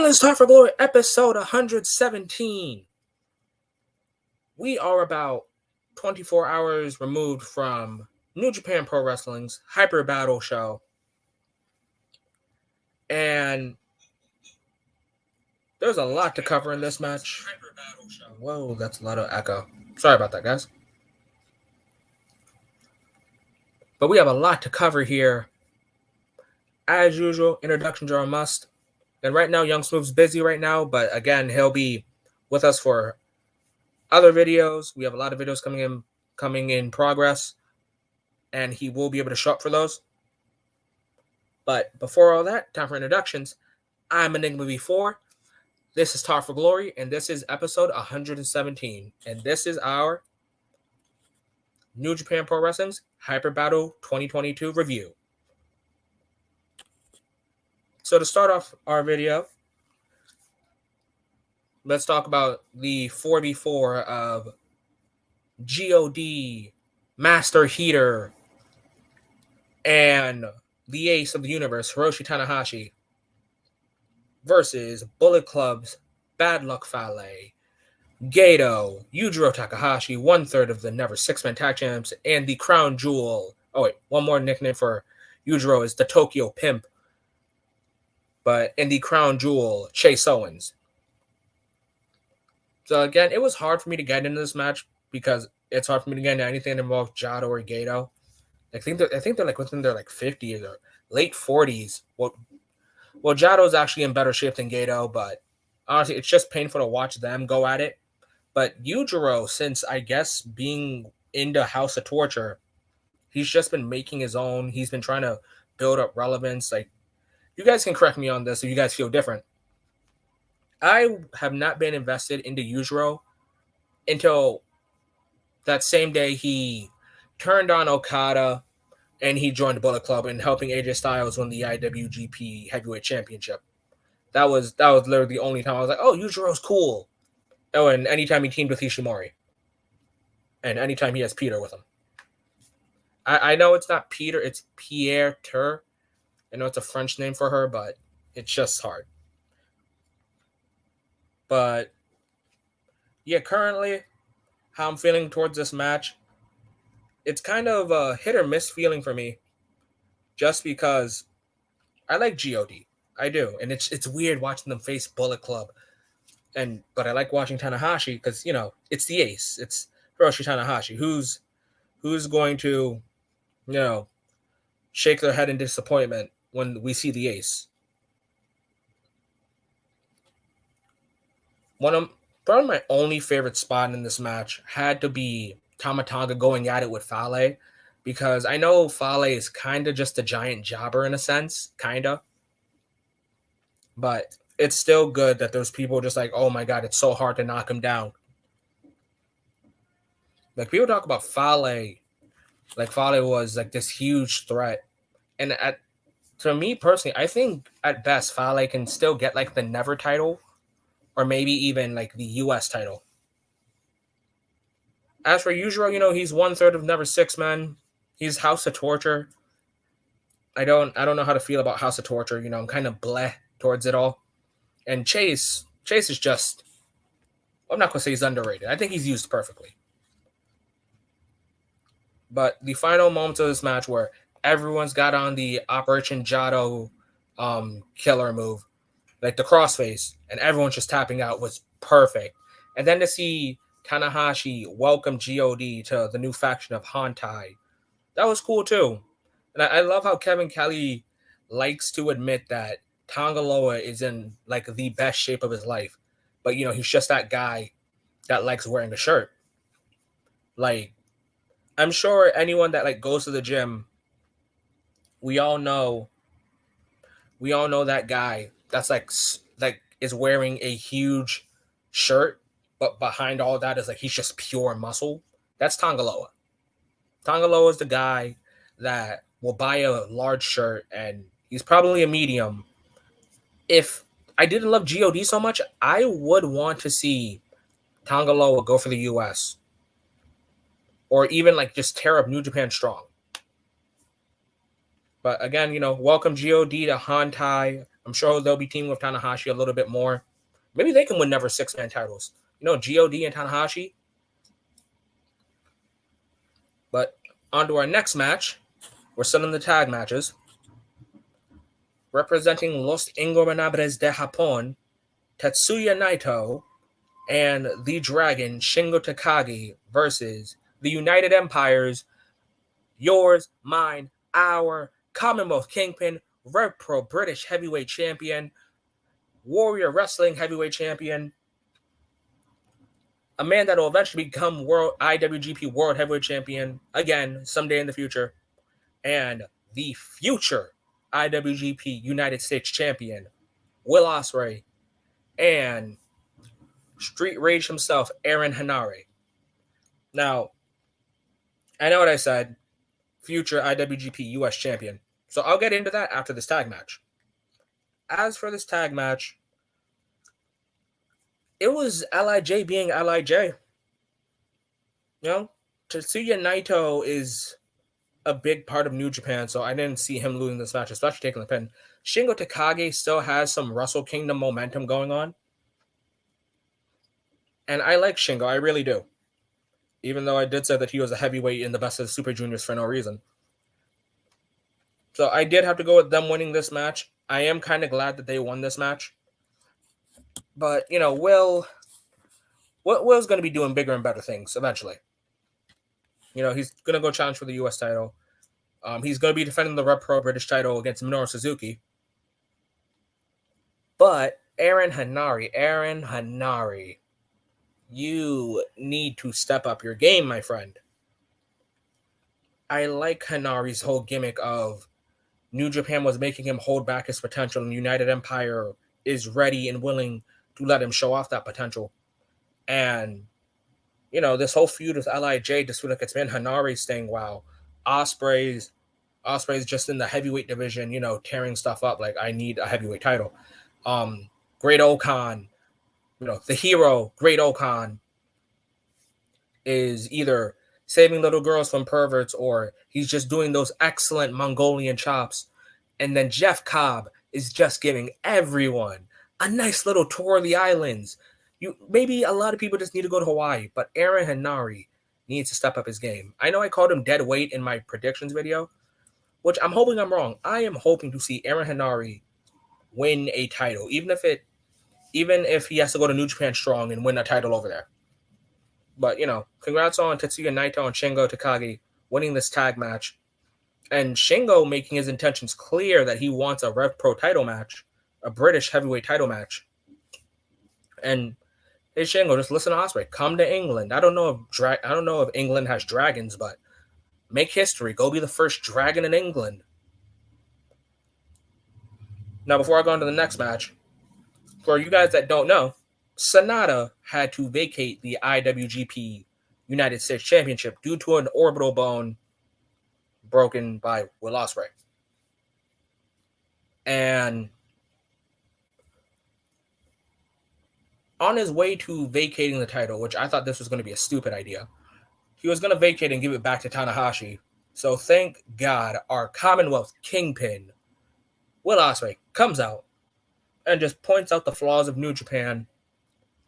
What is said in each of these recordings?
On this Time for Glory episode 117, we are about 24 hours removed from New Japan Pro Wrestling's Hyper Battle show. And there's a lot to cover in this match. Whoa, that's a lot of echo. Sorry about that, guys. But we have a lot to cover here. As usual, introductions are a must. And right now, Young Smooth's busy right now, but again, he'll be with us for other videos. We have a lot of videos coming in progress, and he will be able to show up for those. But before all that, time for introductions. I'm Enigma V4. This is Tar for Glory, and this is episode 117. And this is our New Japan Pro Wrestling's Hyper Battle 2022 review. So to start off our video, let's talk about the 4v4 of God, Master Heater, and the ace of the universe, Hiroshi Tanahashi, versus Bullet Club's Bad Luck Fale, Gedo, Yujiro Takahashi, 1/3 of the Never Six-Man Tag Champs, and the Crown Jewel. Oh wait, one more nickname for Yujiro is the Tokyo Pimp. But in the Crown Jewel, Chase Owens. So again, it was hard for me to get into this match because it's hard for me to get into anything that involves Jado or Gedo. I think they're like within their like 50s or late 40s. Well, Jado's actually in better shape than Gedo, but honestly, it's just painful to watch them go at it. But Yujiro, since I guess being into House of Torture, he's just been making his own. He's been trying to build up relevance. Like, you guys can correct me on this if you guys feel different. I have not been invested into Yujiro until that same day he turned on Okada and he joined the Bullet Club and helping AJ Styles win the IWGP Heavyweight Championship. That was literally the only time I was like, oh, Yujiro's cool. Oh, and anytime he teamed with Ishimori. And anytime he has Peter with him. I know it's not Peter, it's Pierre Tur. I know it's a French name for her, but it's just hard. But yeah, currently, how I'm feeling towards this match, it's kind of a hit or miss feeling for me. Just because I like God. I do. And it's weird watching them face Bullet Club. But I like watching Tanahashi because, you know, it's the ace. It's Hiroshi Tanahashi. Who's going to, you know, shake their head in disappointment when we see the ace. Probably my only favorite spot in this match had to be Tama going at it with Fale, because I know Fale is kind of just a giant jobber in a sense, kind of. But it's still good that those people just like, oh my God, it's so hard to knock him down. Like, people talk about Fale, like Fale was like this huge threat. And to me personally, I think at best Fale can still get like the Never title or maybe even like the US title. As for Yujiro, you know, he's 1/3 of Never Six-Man. He's House of Torture. I don't know how to feel about House of Torture. You know, I'm kind of bleh towards it all. And Chase is just, I'm not going to say he's underrated. I think he's used perfectly. But the final moments of this match where everyone's got on the Operation Jado killer move, like the crossface, and everyone's just tapping out, was perfect. And then to see Tanahashi welcome God to the new faction of Hantai, that was cool too. And I love how Kevin Kelly likes to admit that Tanga is in like the best shape of his life. But, you know, he's just that guy that likes wearing a shirt. Like, I'm sure anyone that like goes to the gym, we all know that guy that's like is wearing a huge shirt, but behind all that is like he's just pure muscle. That's Tanga Loa. Tanga Loa is the guy that will buy a large shirt, and he's probably a medium. If I didn't love God so much, I would want to see Tanga Loa go for the US. Or even like just tear up New Japan strong. But again, you know, welcome God to Hantai. I'm sure they'll be teaming with Tanahashi a little bit more. Maybe they can win never 6-man titles. God and Tanahashi. But on to our next match. We're still in the tag matches. Representing Los Ingobernables de Japón, Tetsuya Naito and the Dragon Shingo Takagi versus the United Empires, yours, mine, our Commonwealth Kingpin, Rev Pro British Heavyweight Champion, Warrior Wrestling Heavyweight Champion, a man that will eventually become IWGP World Heavyweight Champion again someday in the future, and the future IWGP United States Champion, Will Ospreay, and Street Rage himself, Aaron Henare. Now, I know what I said, future IWGP US Champion. So I'll get into that after this tag match. As for this tag match, it was LIJ being LIJ. Tetsuya Naito is a big part of New Japan, so I didn't see him losing this match, especially taking the pin. Shingo Takagi still has some Wrestle Kingdom momentum going on. And I like Shingo, I really do. Even though I did say that he was a heavyweight in the best of the Super Juniors for no reason. So I did have to go with them winning this match. I am kind of glad that they won this match. But, Will's going to be doing bigger and better things eventually. He's going to go challenge for the U.S. title. He's going to be defending the Rev Pro British title against Minoru Suzuki. But Aaron Henare, you need to step up your game, my friend. I like Henare's whole gimmick of New Japan was making him hold back his potential, and United Empire is ready and willing to let him show off that potential. And, this whole feud with LIJ just feel like it's been Henare saying, wow, Ospreay's just in the heavyweight division, tearing stuff up. Like, I need a heavyweight title. Great Okan, the hero, Great Okan, is either saving little girls from perverts or he's just doing those excellent Mongolian chops. And then Jeff Cobb is just giving everyone a nice little tour of the islands. Maybe a lot of people just need to go to Hawaii, but Aaron Henare needs to step up his game. I know I called him dead weight in my predictions video, which I'm hoping I'm wrong. I am hoping to see Aaron Henare win a title, even if he has to go to New Japan Strong and win a title over there. But, congrats on Tetsuya Naito and Shingo Takagi winning this tag match. And Shingo making his intentions clear that he wants a Rev Pro title match, a British heavyweight title match. And hey, Shingo, just listen to Ospreay. Come to England. I don't know if England has dragons, but make history. Go be the first dragon in England. Now, before I go on to the next match, for you guys that don't know, Sonata had to vacate the IWGP United States Championship due to an orbital bone broken by Will Ospreay. And on his way to vacating the title, which I thought this was going to be a stupid idea, he was going to vacate and give it back to Tanahashi. So thank God our Commonwealth Kingpin, Will Ospreay, comes out and just points out the flaws of New Japan,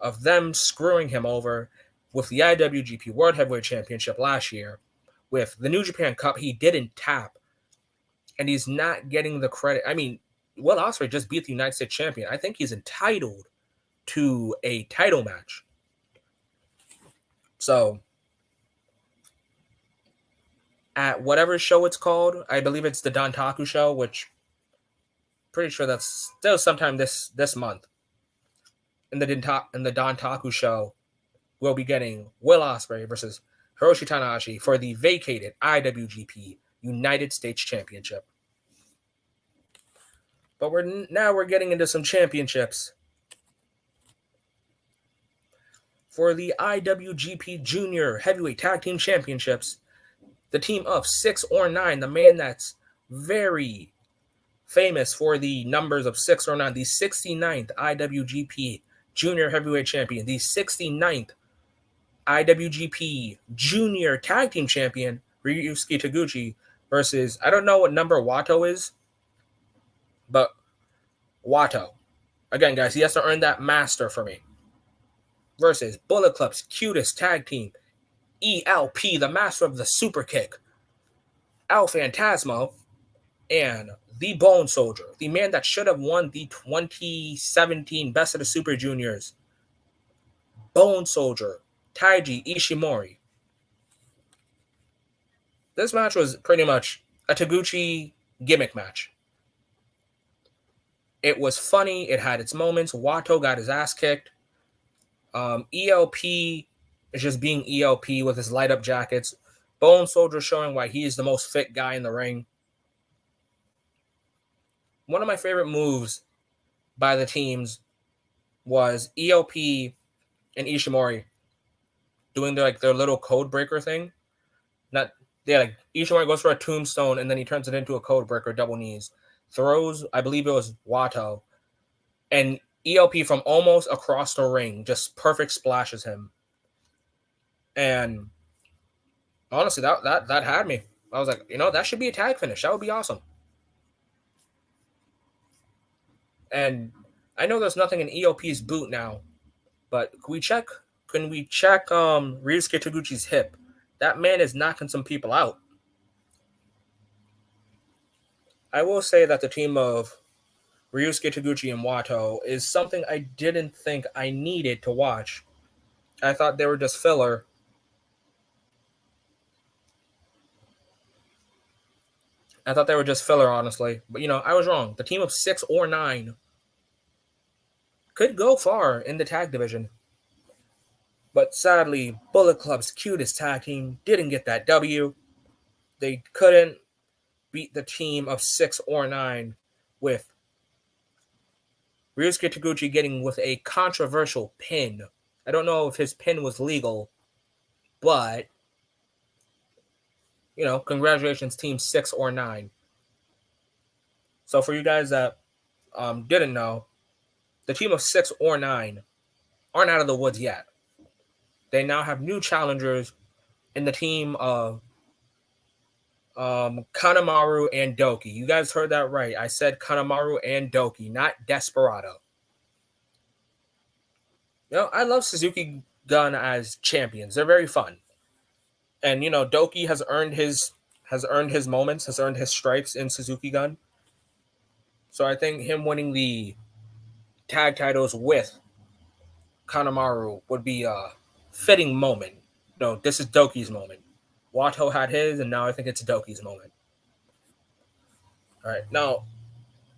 of them screwing him over with the IWGP World Heavyweight Championship last year. With the New Japan Cup, he didn't tap, and he's not getting the credit. I mean, Will Ospreay just beat the United States Champion. I think he's entitled to a title match. So, at whatever show it's called, I believe it's the Dontaku show, which pretty sure that's still sometime this month. In the Dontaku show, we'll be getting Will Ospreay versus Hiroshi Tanahashi for the vacated IWGP United States Championship. But we're getting into some championships. For the IWGP Junior Heavyweight Tag Team Championships, the team of 6 or 9, the man that's very famous for the numbers of 6 or 9, the 69th IWGP Junior Heavyweight Champion, the 69th IWGP Junior Tag Team Champion, Ryusuke Taguchi, versus, I don't know what number Wato is, but Wato. Again, guys, he has to earn that master for me. Versus Bullet Club's cutest tag team, ELP, the master of the super kick, El Phantasmo, and the Bone Soldier, the man that should have won the 2017 Best of the Super Juniors, Bone Soldier, Taiji Ishimori. This match was pretty much a Taguchi gimmick match. It was funny. It had its moments. Wato got his ass kicked. ELP is just being ELP with his light up jackets. Bone Soldier showing why he is the most fit guy in the ring. One of my favorite moves by the teams was ELP and Ishimori doing their little code breaker thing. Ishimori goes for a tombstone and then he turns it into a code breaker, double knees. Throws, I believe it was Wato, and ELP from almost across the ring just perfect splashes him. And honestly, that had me. I was like, that should be a tag finish. That would be awesome. And I know there's nothing in ELP's boot now, but can we check Ryusuke Taguchi's hip? That man is knocking some people out. I will say that the team of Ryusuke Taguchi and Wato is something I didn't think I needed to watch. I thought they were just filler. Honestly. But, I was wrong. The team of 6 or 9 could go far in the tag division. But sadly, Bullet Club's cutest tag team didn't get that W. They couldn't beat the team of 6 or 9 with Ryusuke Taguchi getting with a controversial pin. I don't know if his pin was legal, but, congratulations, team 6 or 9. So for you guys that didn't know, the team of 6 or 9 aren't out of the woods yet. They now have new challengers in the team of Kanemaru and Doki. You guys heard that right. I said Kanemaru and Doki, not Desperado. I love Suzuki Gun as champions. They're very fun. And Doki has earned his moments, has earned his stripes in Suzuki Gun. So I think him winning the tag titles with Kanemaru would be a fitting moment. This is Doki's moment. Wato had his, and now I think it's Doki's moment. All right, now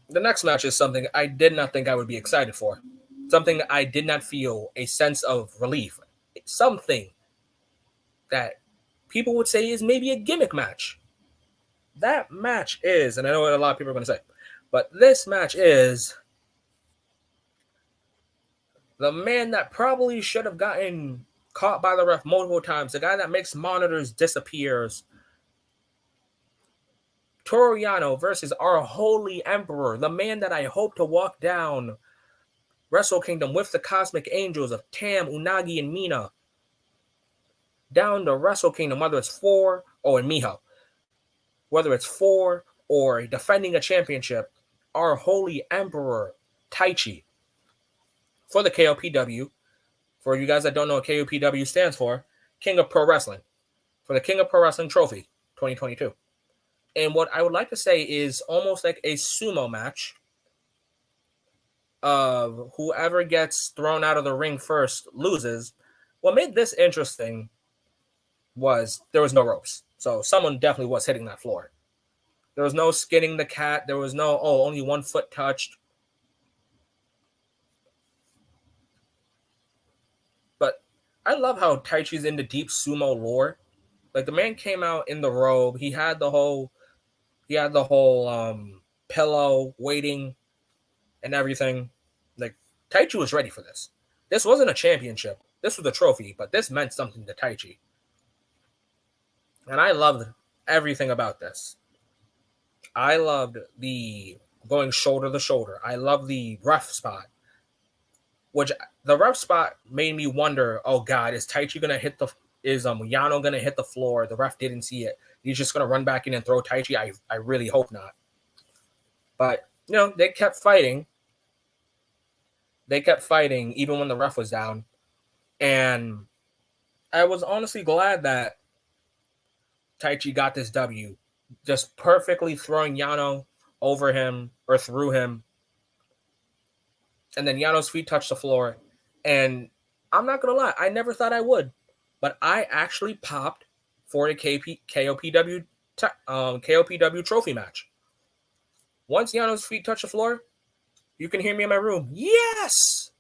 the next match is something I did not think I would be excited for. Something I did not feel a sense of relief. Something that people would say is maybe a gimmick match. That match is, and I know what a lot of people are going to say, but this match is the man that probably should have gotten caught by the ref multiple times, the guy that makes monitors disappears. Toru Yano versus our Holy Emperor, the man that I hope to walk down Wrestle Kingdom with the Cosmic Angels of Tam, Unagi, and Mina down to Wrestle Kingdom, whether it's and Miho, whether it's for or defending a championship, our Holy Emperor Taichi for the KOPW. For you guys that don't know what KOPW stands for, King of Pro Wrestling, for the King of Pro Wrestling Trophy 2022. And what I would like to say is almost like a sumo match of whoever gets thrown out of the ring first loses. What made this interesting was there was no ropes. So someone definitely was hitting that floor. There was no skinning the cat. There was no, only one foot touched. But I love how Taichi's into deep sumo lore. Like, the man came out in the robe. He had the whole pillow waiting and everything. Like, Taichi was ready for this. This wasn't a championship. This was a trophy, but this meant something to Taichi. And I loved everything about this. I loved the going shoulder to shoulder. I love the ref spot. Which the ref spot made me wonder, oh God, is Taichi gonna hit is Yano gonna hit the floor? The ref didn't see it. He's just gonna run back in and throw Taichi. I really hope not. But they kept fighting. They kept fighting even when the ref was down. And I was honestly glad that Taichi got this W. Just perfectly throwing Yano over him or through him. And then Yano's feet touched the floor. And I'm not going to lie, I never thought I would. But I actually popped for a KOPW trophy match. Once Yano's feet touched the floor, you can hear me in my room. Yes!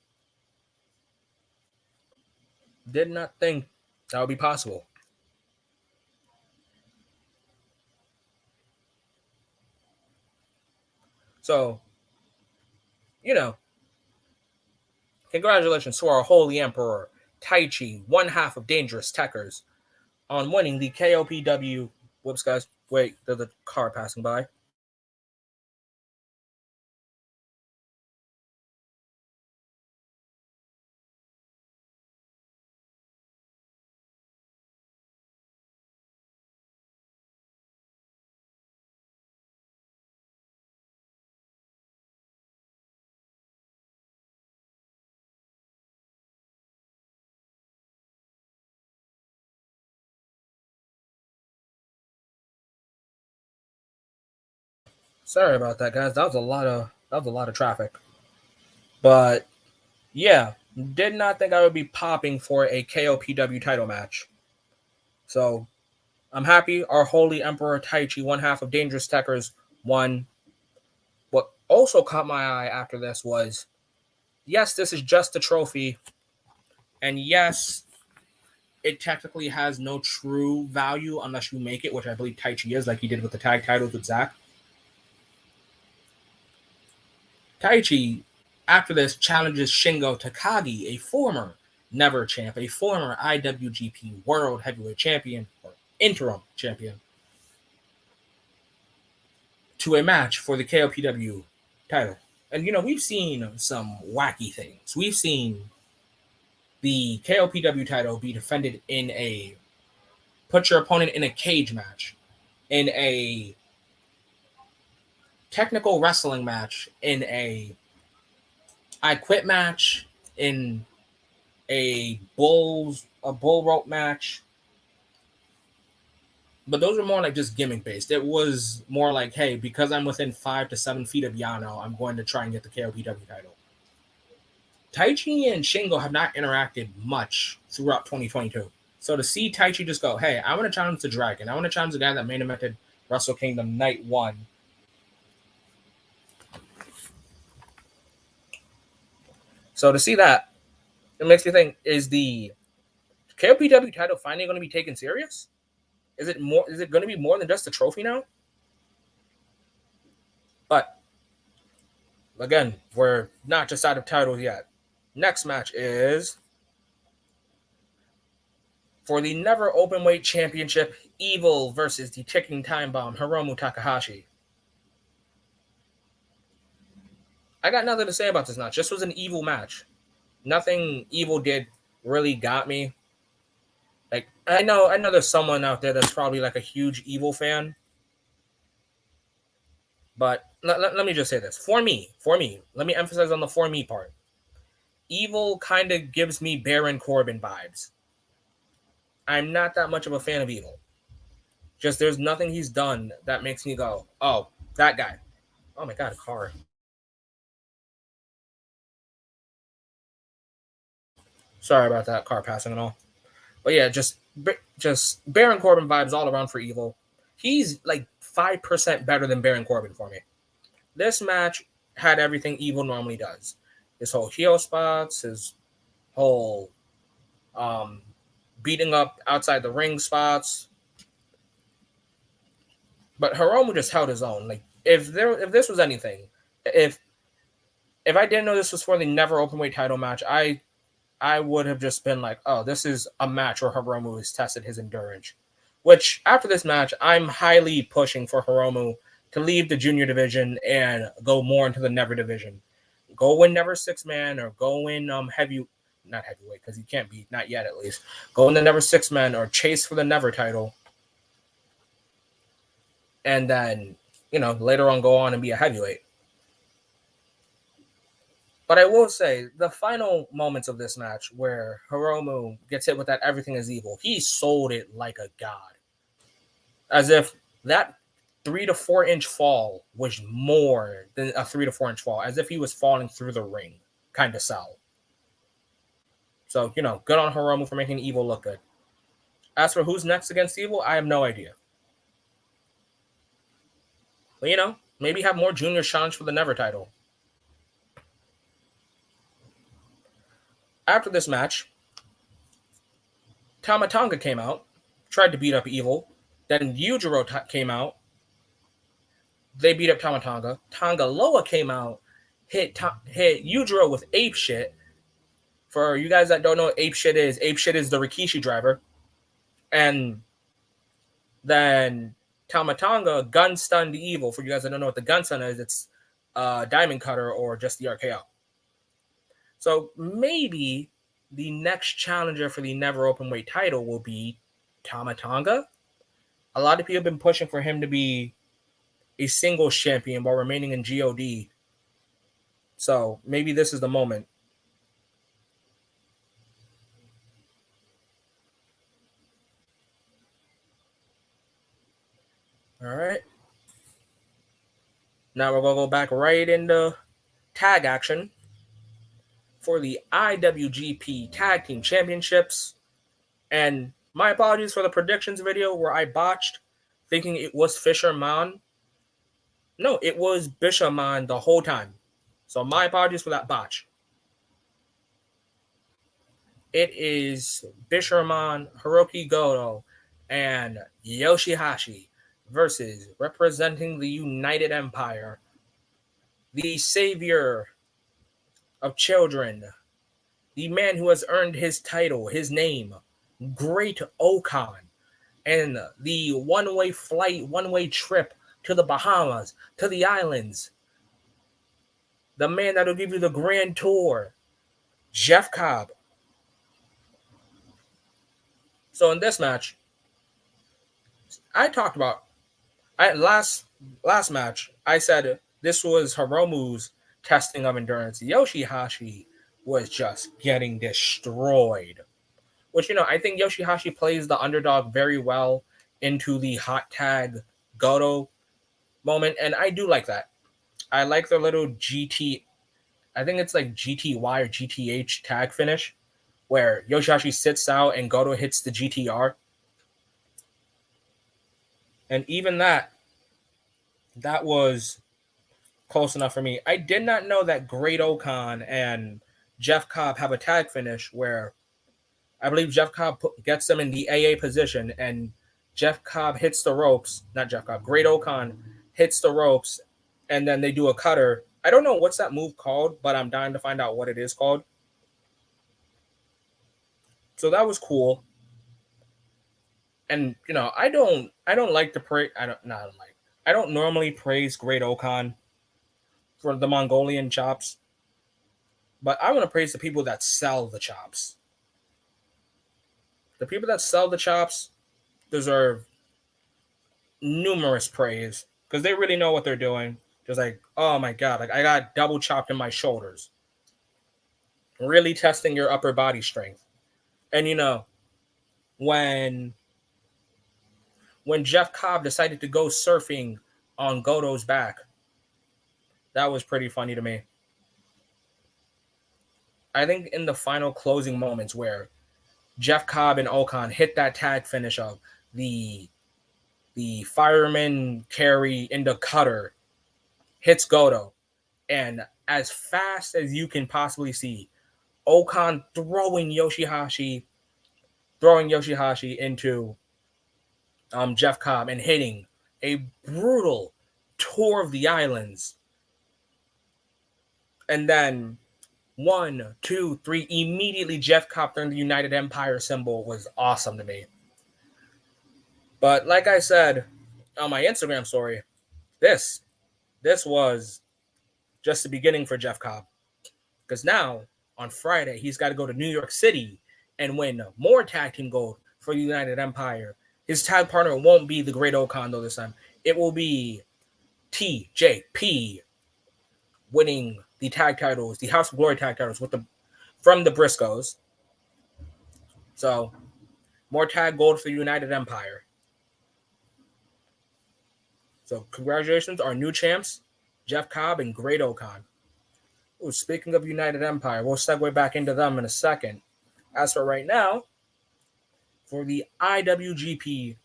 Did not think that would be possible. So, congratulations to our Holy Emperor, Taichi, one half of Dangerous Techers, on winning the KOPW. Whoops, guys. Wait, there's a car passing by. Sorry about that, guys. That was a lot of traffic. But yeah, did not think I would be popping for a KOPW title match. So I'm happy our Holy Emperor Taichi, one half of Dangerous Techers, won. What also caught my eye after this was, yes, this is just a trophy, and yes, it technically has no true value unless you make it, which I believe Taichi is, like he did with the tag titles with Zack. Taichi, after this, challenges Shingo Takagi, a former Never champ, a former IWGP World Heavyweight Champion, or interim champion, to a match for the KOPW title. And, we've seen some wacky things. We've seen the KOPW title be defended in a put your opponent in a cage match, in a technical wrestling match, in a I quit match, in a bull rope match. But those are more like just gimmick based. It was more like, hey, because I'm within 5 to 7 feet of Yano, I'm going to try and get the KOPW title. Taichi and Shingo have not interacted much throughout 2022. So to see Taichi just go, hey, I want to challenge the Dragon. I want to challenge the guy that main evented Wrestle Kingdom Night 1. So to see that, it makes me think, is the KOPW title finally going to be taken serious? Is it going to be more than just a trophy now? But again, we're not just out of titles yet. Next match is for the Never Openweight Championship, Evil versus the Ticking Time Bomb, Hiromu Takahashi. I got nothing to say about this match. This was an Evil match. Nothing Evil did really got me. Like, I know there's someone out there that's probably like a huge Evil fan. But let me just say this. For me, let me emphasize on the for me part. Evil kind of gives me Baron Corbin vibes. I'm not that much of a fan of Evil. Just there's nothing he's done that makes me go, oh, that guy. Oh my god, a car. Sorry about that car passing and all. But yeah, just Baron Corbin vibes all around for Evil. He's like 5% better than Baron Corbin for me. This match had everything Evil normally does. His whole heel spots, his whole beating up outside the ring spots. But Hiromu just held his own. Like if this was anything, if I didn't know this was for the Never Openweight title match, I would have just been like, oh, this is a match where Hiromu has tested his endurance. Which, after this match, I'm highly pushing for Hiromu to leave the junior division and go more into the Never division. Go win Never 6-man or go win not heavyweight, because he can't be, not yet at least. Go in the Never 6-man or chase for the Never title. And then, later on go on and be a heavyweight. But I will say, the final moments of this match where Hiromu gets hit with that everything is evil, he sold it like a god. As if that 3 to 4 inch fall was more than a 3 to 4 inch fall, as if he was falling through the ring, kind of sell. So, good on Hiromu for making Evil look good. As for who's next against Evil, I have no idea. But, maybe have more junior challenge for the Never title. After this match, Tanga came out, tried to beat up Evil. Then Yujiro came out. They beat up Tanga. Tanga Loa came out, hit Yujiro with ape shit. For you guys that don't know what ape shit is the Rikishi driver. And then Tanga gun stunned Evil. For you guys that don't know what the gun stun is, it's Diamond Cutter or just the RKO. So maybe the next challenger for the Never Openweight title will be Tanga. A lot of people have been pushing for him to be a singles champion while remaining in GOD. So maybe this is the moment. All right. Now we're going to go back right into tag action for the IWGP Tag Team Championships. And my apologies for the predictions video where I botched thinking it was Fisherman. No, it was Bishamon the whole time. So my apologies for that botch. It is Bishamon, Hirooki Goto, and YOSHI-HASHI versus, representing the United Empire, the savior of children, the man who has earned his title, his name, Great Okan, and the one-way flight, one-way trip to the Bahamas, to the islands, the man that will give you the grand tour, Jeff Cobb. So in this match, I talked about last match. I said this was Hiromu's testing of endurance. YOSHI-HASHI was just getting destroyed. Which, I think YOSHI-HASHI plays the underdog very well into the hot tag Goto moment, and I do like that. I like their little GT, I think it's like GTY or GTH tag finish, where YOSHI-HASHI sits out and Goto hits the GTR. And even that was close enough for me. I did not know that Great Okan and Jeff Cobb have a tag finish where I believe Jeff Cobb gets them in the AA position and Jeff Cobb hits the ropes. Not Jeff Cobb. Great Okan hits the ropes and then they do a cutter. I don't know what's that move called, but I'm dying to find out what it is called. So that was cool. And I don't like to praise. I don't normally praise Great Okan for the Mongolian chops, but I want to praise the people that sell the chops. The people that sell the chops deserve numerous praise because they really know what they're doing. Just like, oh my god, like I got double chopped in my shoulders. Really testing your upper body strength. And when Jeff Cobb decided to go surfing on Goto's back, that was pretty funny to me. I think in the final closing moments where Jeff Cobb and Okan hit that tag finish of the fireman carry into cutter, hits Goto, and as fast as you can possibly see, Okan throwing YOSHI-HASHI into Jeff Cobb and hitting a brutal tour of the islands. And then 1, 2, 3, immediately Jeff Cobb turned the United Empire symbol was awesome to me. But like I said on my Instagram story, this was just the beginning for Jeff Cobb. Because now, on Friday, he's got to go to New York City and win more tag team gold for the United Empire. His tag partner won't be the Great Okan, though, this time. It will be TJP winning the tag titles, the House of Glory tag titles from the Briscoes. So more tag gold for United Empire. So congratulations, our new champs, Jeff Cobb and Great Okan. Ooh, speaking of United Empire, we'll segue back into them in a second. As for right now, for the IWGP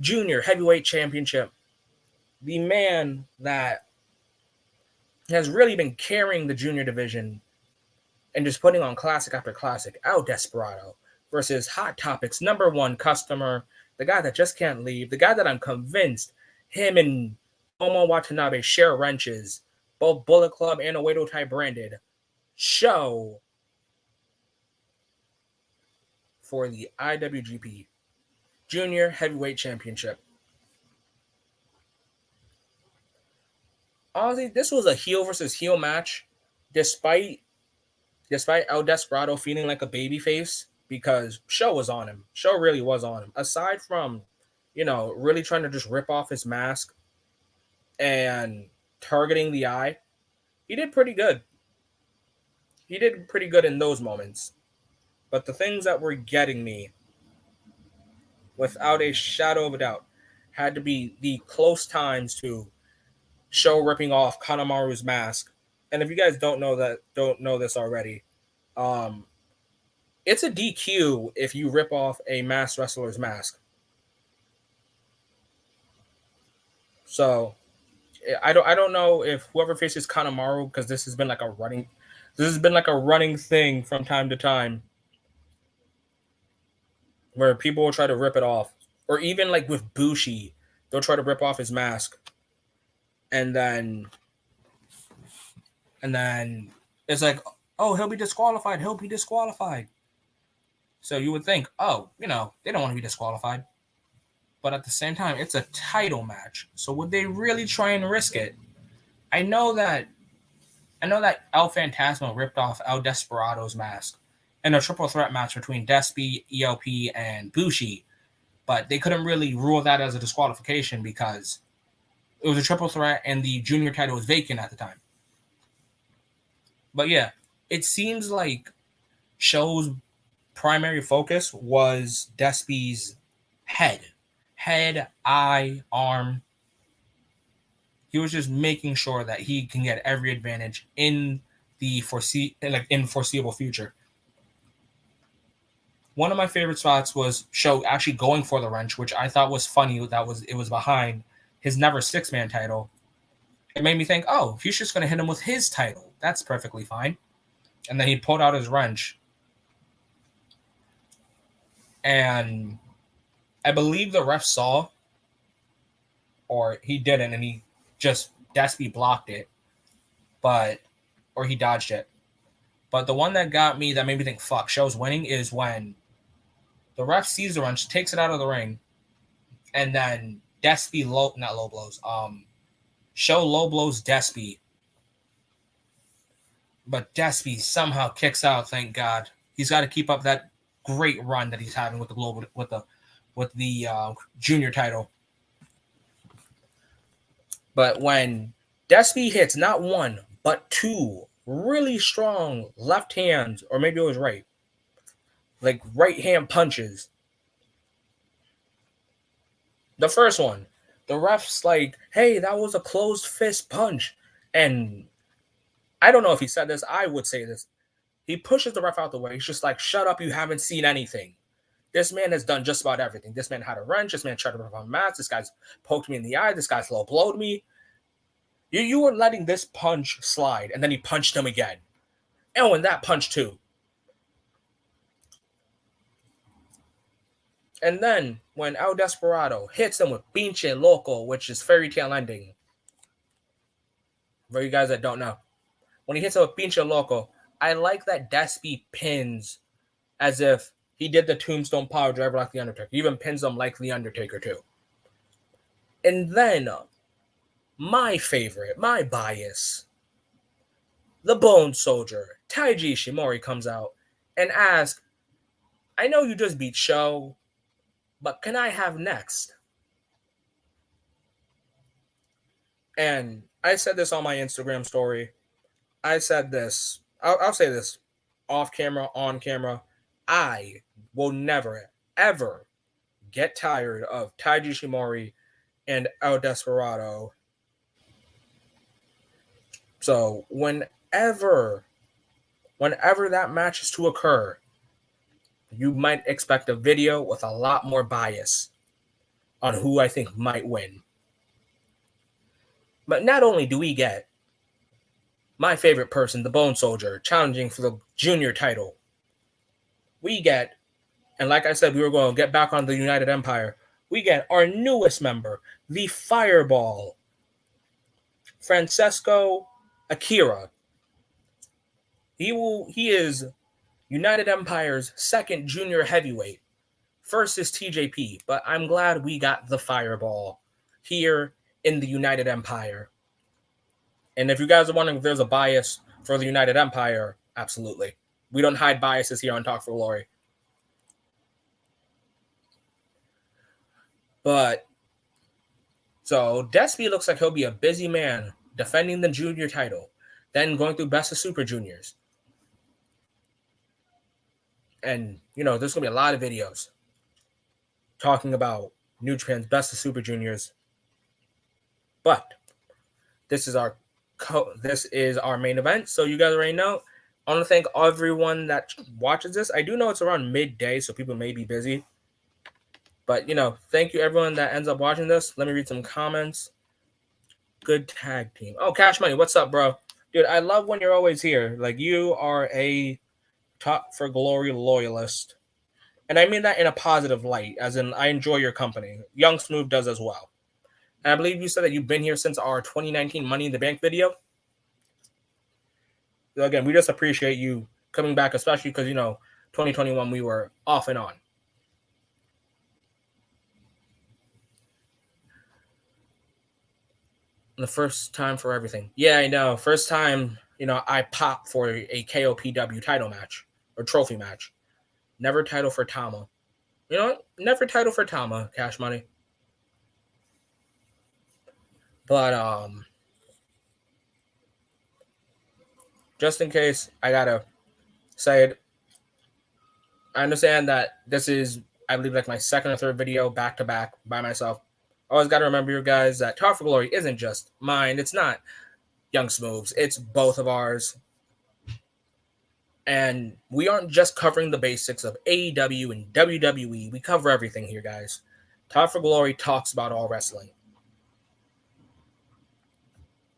Junior Heavyweight Championship, the man that has really been carrying the junior division and just putting on classic after classic, El Desperado versus Hot Topic's #1 customer, the guy that just can't leave, the guy that I'm convinced him and Tomo Watanabe share wrenches, both Bullet Club and Oedo Tai branded, show for the IWGP Junior Heavyweight Championship. Honestly, this was a heel versus heel match, despite El Desperado feeling like a babyface, because Show was on him. Show really was on him. Aside from, really trying to just rip off his mask and targeting the eye, he did pretty good. He did pretty good in those moments. But the things that were getting me, without a shadow of a doubt, had to be the close times to Show ripping off Kanemaru's mask. And if you guys don't know this already, it's a DQ if you rip off a masked wrestler's mask. So I don't know if whoever faces Kanemaru, because this has been like a running thing from time to time, where people will try to rip it off, or even like with Bushi, they'll try to rip off his mask, and then it's like, oh, he'll be disqualified. So you would think, oh, they don't want to be disqualified. But at the same time, it's a title match. So would they really try and risk it? I know that El Phantasmo ripped off El Desperado's mask in a triple threat match between Despi, ELP, and Bushi. But they couldn't really rule that as a disqualification because it was a triple threat and the junior title was vacant at the time. But yeah, it seems like Show's primary focus was Despi's head, eye, arm. He was just making sure that he can get every advantage in the foreseeable future. One of my favorite spots was Show actually going for the wrench, which I thought was funny. It was behind his never 6-man title. It made me think, oh, he's just going to hit him with his title. That's perfectly fine. And then he pulled out his wrench. And I believe the ref saw, or he didn't, and he just Despi blocked it, or he dodged it. But the one that made me think, fuck, Show's winning, is when the ref sees the wrench, takes it out of the ring, and then Despi Show low blows Despi, but Despi somehow kicks out. Thank God. He's got to keep up that great run that he's having with the junior title. But when Despi hits not one but two really strong left hands, or maybe it was right, like right hand punches. The first one, the ref's like, hey, that was a closed fist punch. And I don't know if he said this. I would say this. He pushes the ref out the way. He's just like, shut up, you haven't seen anything. This man has done just about everything. This man had a wrench. This man tried to rip on mats. This guy's poked me in the eye. This guy's low blowed me. You were letting this punch slide, and then he punched him again. Oh, and that punch too. And then when El Desperado hits him with Pinche Loco, which is fairy tale ending, for you guys that don't know, when he hits him with Pinche Loco, I like that Despi pins as if he did the Tombstone Power Driver like The Undertaker. He even pins him like The Undertaker too. And then, my favorite, my bias, the Bone Soldier, Taiji Ishimori, comes out and asks, I know you just beat Show, but can I have next? And I said this on my Instagram story. I said this. I'll say this off camera, on camera. I will never, ever get tired of Taiji Ishimori and El Desperado. So whenever that match is to occur, you might expect a video with a lot more bias on who I think might win. But not only do we get my favorite person, the Bone Soldier, challenging for the junior title, we get, and like I said, we were going to get back on the United Empire, we get our newest member, the Fireball, Francesco Akira. He is United Empire's second junior heavyweight. First is TJP, but I'm glad we got the Fireball here in the United Empire. And if you guys are wondering if there's a bias for the United Empire, absolutely. We don't hide biases here on Talk for Glory. But, so Despy looks like he'll be a busy man defending the junior title, then going through Best of Super Juniors. And, there's going to be a lot of videos talking about New Japan's Best of Super Juniors. But this is our main event. So you guys already know. I want to thank everyone that watches this. I do know it's around midday, so people may be busy. But, thank you everyone that ends up watching this. Let me read some comments. Good tag team. Oh, Cash Money, what's up, bro? Dude, I love when you're always here. Like, you are a Talk for Glory loyalist. And I mean that in a positive light, as in I enjoy your company. Young Smooth does as well. And I believe you said that you've been here since our 2019 Money in the Bank video. So again, we just appreciate you coming back, especially because, 2021 we were off and on. The first time for everything. Yeah, I know. First time, I popped for a KOPW title match or trophy match. Never title for Tama. You know what? Never title for Tama, Cash Money. But just in case, I gotta say it. I understand that this is, I believe, like my second or third video back to back by myself. Always gotta remember, you guys, that Talk for Glory isn't just mine. It's not Young Smooths. It's both of ours. And we aren't just covering the basics of AEW and WWE. We cover everything here, guys. Talk for Glory talks about all wrestling.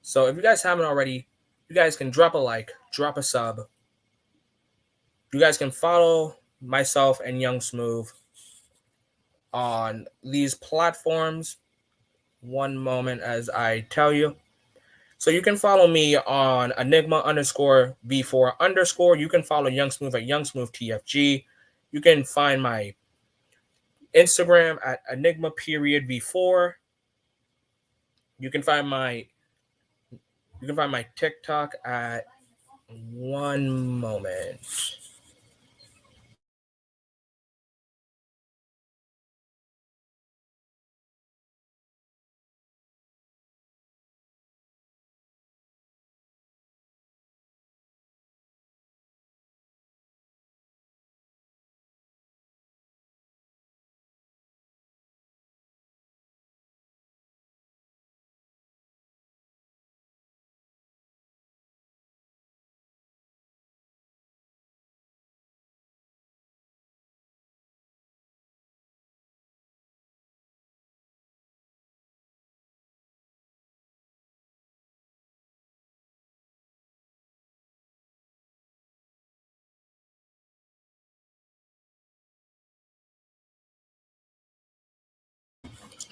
So if you guys haven't already, you guys can drop a like, drop a sub. You guys can follow myself and Young Smooth on these platforms. One moment as I tell you. So you can follow me on Enigma_V4_. You can follow Young Smooth at YoungSmoothTFG. You can find my Instagram at Enigma_V4. You can find my TikTok at one moment.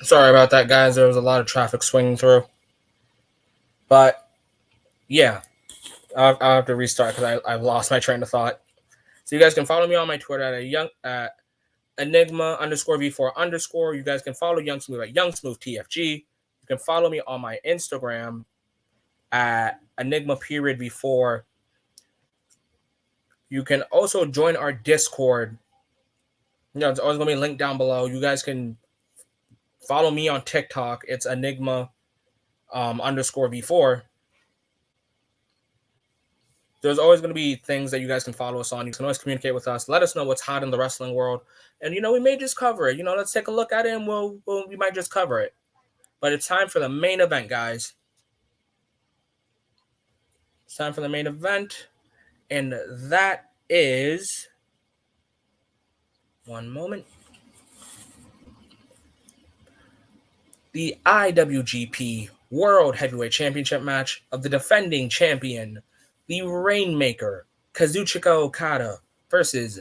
Sorry about that, guys. There was a lot of traffic swinging through. But, yeah. I'll have to restart because I've lost my train of thought. So you guys can follow me on my Twitter at Enigma_V4_. You guys can follow Young Smooth at YoungSmoothTFG. You can follow me on my Instagram at Enigma_V4. You can also join our Discord. It's always going to be linked down below. You guys can follow me on TikTok. It's Enigma_V4. There's always going to be things that you guys can follow us on. You can always communicate with us. Let us know what's hot in the wrestling world. And, we may just cover it. Let's take a look at it and we might just cover it. But it's time for the main event, guys. It's time for the main event. And that is... One moment. The IWGP World Heavyweight Championship match of the defending champion, the Rainmaker, Kazuchika Okada, versus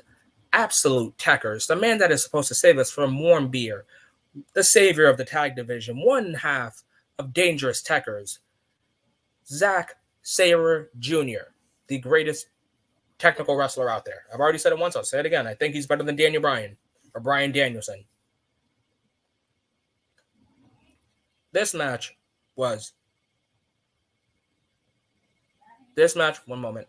Absolute Techers, the man that is supposed to save us from warm beer, the savior of the tag division, one half of Dangerous Techers, Zack Sabre Jr., the greatest technical wrestler out there. I've already said it once, I'll say it again. I think he's better than Daniel Bryan or Bryan Danielson. This match, one moment.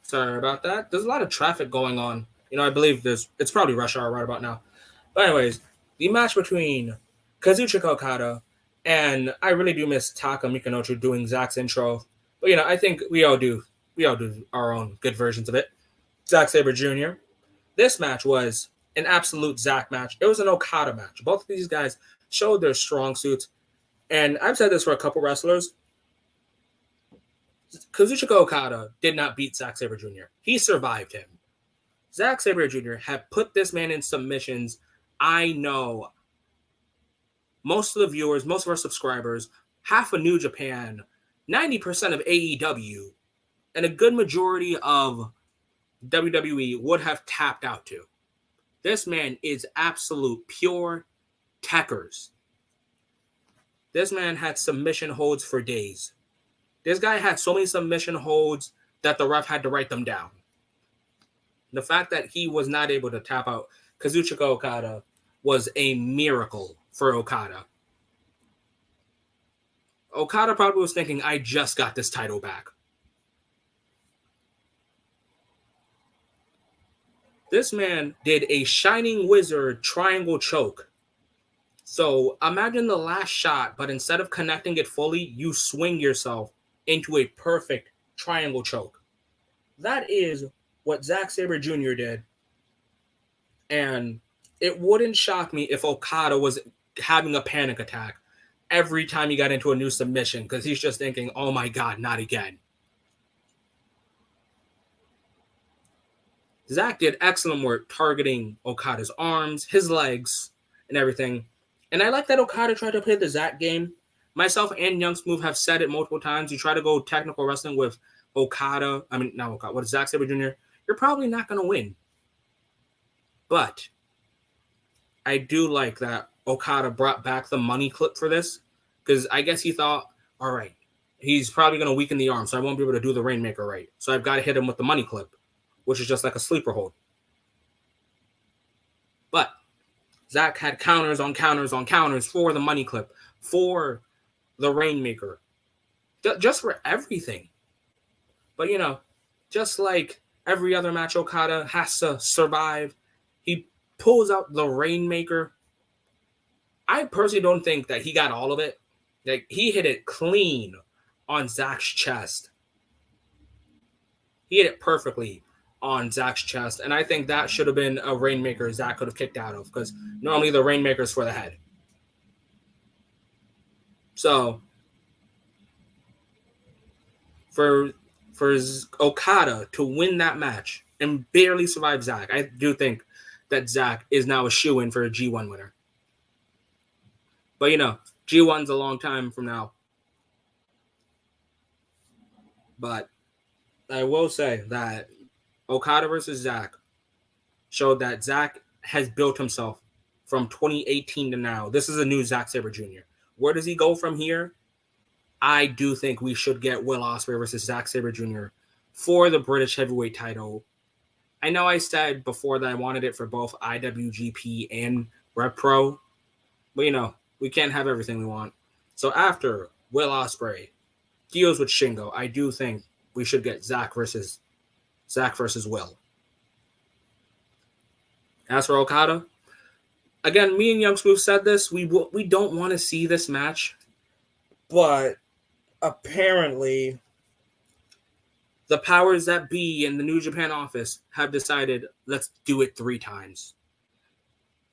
Sorry about that. There's a lot of traffic going on. I believe it's probably rush hour right about now. But anyways, the match between Kazuchika Okada and I really do miss Taka Mikonochi doing Zack's intro. But I think we all do our own good versions of it. Zack Sabre Jr. This match was an absolute Zack match. It was an Okada match. Both of these guys showed their strong suits. And I've said this for a couple wrestlers. Kazuchika Okada did not beat Zack Sabre Jr. He survived him. Zack Sabre Jr. had put this man in submissions. I know most of the viewers, most of our subscribers, half of New Japan, 90% of AEW, and a good majority of WWE would have tapped out to. This man is absolute pure techers. This man had submission holds for days. This guy had so many submission holds that the ref had to write them down. The fact that he was not able to tap out Kazuchika Okada was a miracle for Okada. Okada probably was thinking, I just got this title back. This man did a Shining Wizard triangle choke. So imagine the last shot, but instead of connecting it fully, you swing yourself into a perfect triangle choke. That is what Zack Sabre Jr. did. And it wouldn't shock me if Okada was having a panic attack every time he got into a new submission because he's just thinking, oh my God, not again. Zack did excellent work targeting Okada's arms, his legs, and everything. And I like that Okada tried to play the Zack game. Myself and Young Smooth have said it multiple times. You try to go technical wrestling with Zack Sabre Jr., you're probably not going to win. But I do like that Okada brought back the money clip for this because I guess he thought, all right, he's probably going to weaken the arm, so I won't be able to do the Rainmaker right. So I've got to hit him with the money clip, which is just like a sleeper hold. But Zack had counters on counters on counters for the money clip, for the Rainmaker, just for everything. But, just like every other match Okada has to survive, he pulls out the Rainmaker. I personally don't think that he got all of it. Like, he hit it clean on Zack's chest. He hit it perfectly on Zack's chest, and I think that should have been a Rainmaker Zack could have kicked out of because normally the Rainmaker is for the head. So for Okada to win that match and barely survive Zack, I do think that Zack is now a shoo-in for a G1 winner. But G1's a long time from now. But I will say that Okada versus Zack showed that Zack has built himself from 2018 to now. This is a new Zack Sabre Jr. Where does he go from here? I do think we should get Will Ospreay versus Zack Sabre Jr. for the British Heavyweight title. I know I said before that I wanted it for both IWGP and Rev Pro, but we can't have everything we want. So after Will Ospreay deals with Shingo, I do think we should get Zack versus Will. As for Okada, again, me and Young Smooth said this. We don't want to see this match, but apparently the powers that be in the New Japan office have decided let's do it 3 times.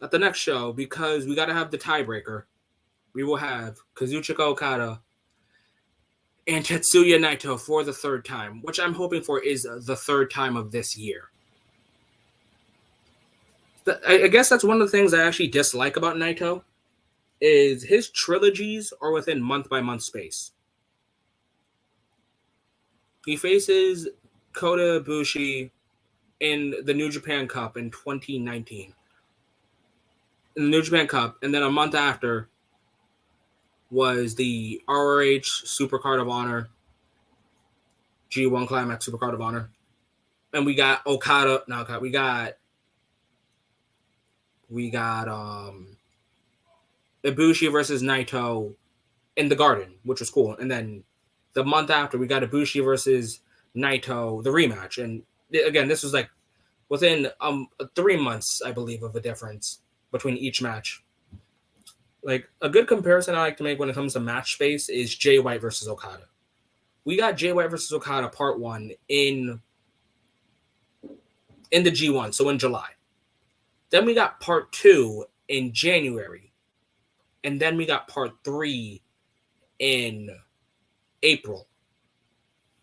At the next show, because we got to have the tiebreaker, we will have Kazuchika Okada and Tetsuya Naito for the 3rd time, which I'm hoping for is the 3rd time of this year. I guess that's one of the things I actually dislike about Naito is his trilogies are within month-by-month space. He faces Kota Ibushi in the New Japan Cup in 2019. In the New Japan Cup, and then a month after was the ROH Supercard of Honor, G1 Climax Supercard of Honor. And we got Okada. No, we got Ibushi versus Naito in the Garden, which was cool. And then the month after, we got Ibushi versus Naito, the rematch. And again, this was like within 3 months, I believe, of a difference between each match. Like a good comparison I like to make when it comes to match space is Jay White versus Okada. We got Jay White versus Okada part 1 in the G1, so in July. Then we got part 2 in January. And then we got part 3 in April.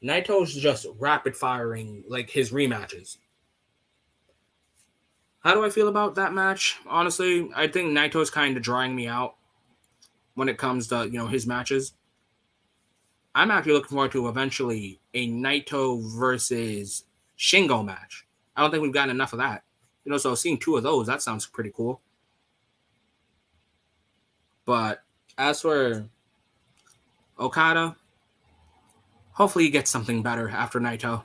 Naito's just rapid firing like his rematches. How do I feel about that match? Honestly, I think Naito's kind of drawing me out when it comes to, his matches. I'm actually looking forward to eventually a Naito versus Shingo match. I don't think we've gotten enough of that. So seeing 2 of those, that sounds pretty cool. But as for Okada, hopefully he gets something better after Naito.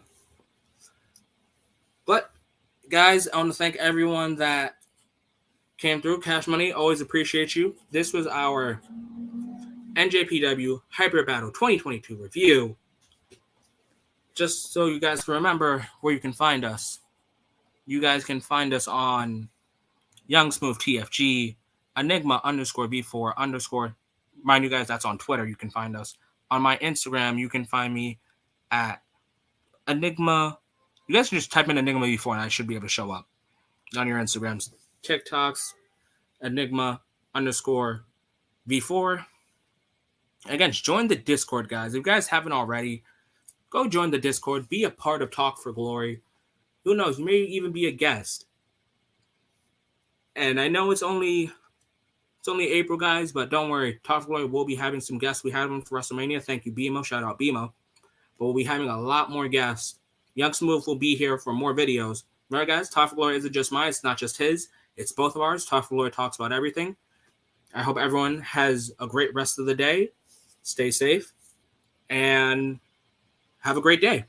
But, guys, I want to thank everyone that came through. Cash Money, always appreciate you. This was our NJPW Hyper Battle 2022 review. Just so you guys can remember where you can find us. You guys can find us on Young Smooth TFG, Enigma _V4 _. Mind you guys, that's on Twitter. You can find us. On my Instagram, you can find me at Enigma. You guys can just type in Enigma V4 and I should be able to show up on your Instagrams. TikToks, Enigma _V4. Again, join the Discord, guys. If you guys haven't already, go join the Discord. Be a part of Talk for Glory. Who knows? You may even be a guest. And I know it's only April, guys, but don't worry. Talk for Glory will be having some guests. We had one for WrestleMania. Thank you, BMO. Shout out, BMO. But we'll be having a lot more guests. Young Smooth will be here for more videos. Remember, guys, Talk for Glory isn't just mine. It's not just his. It's both of ours. Talk for Glory talks about everything. I hope everyone has a great rest of the day. Stay safe. And have a great day.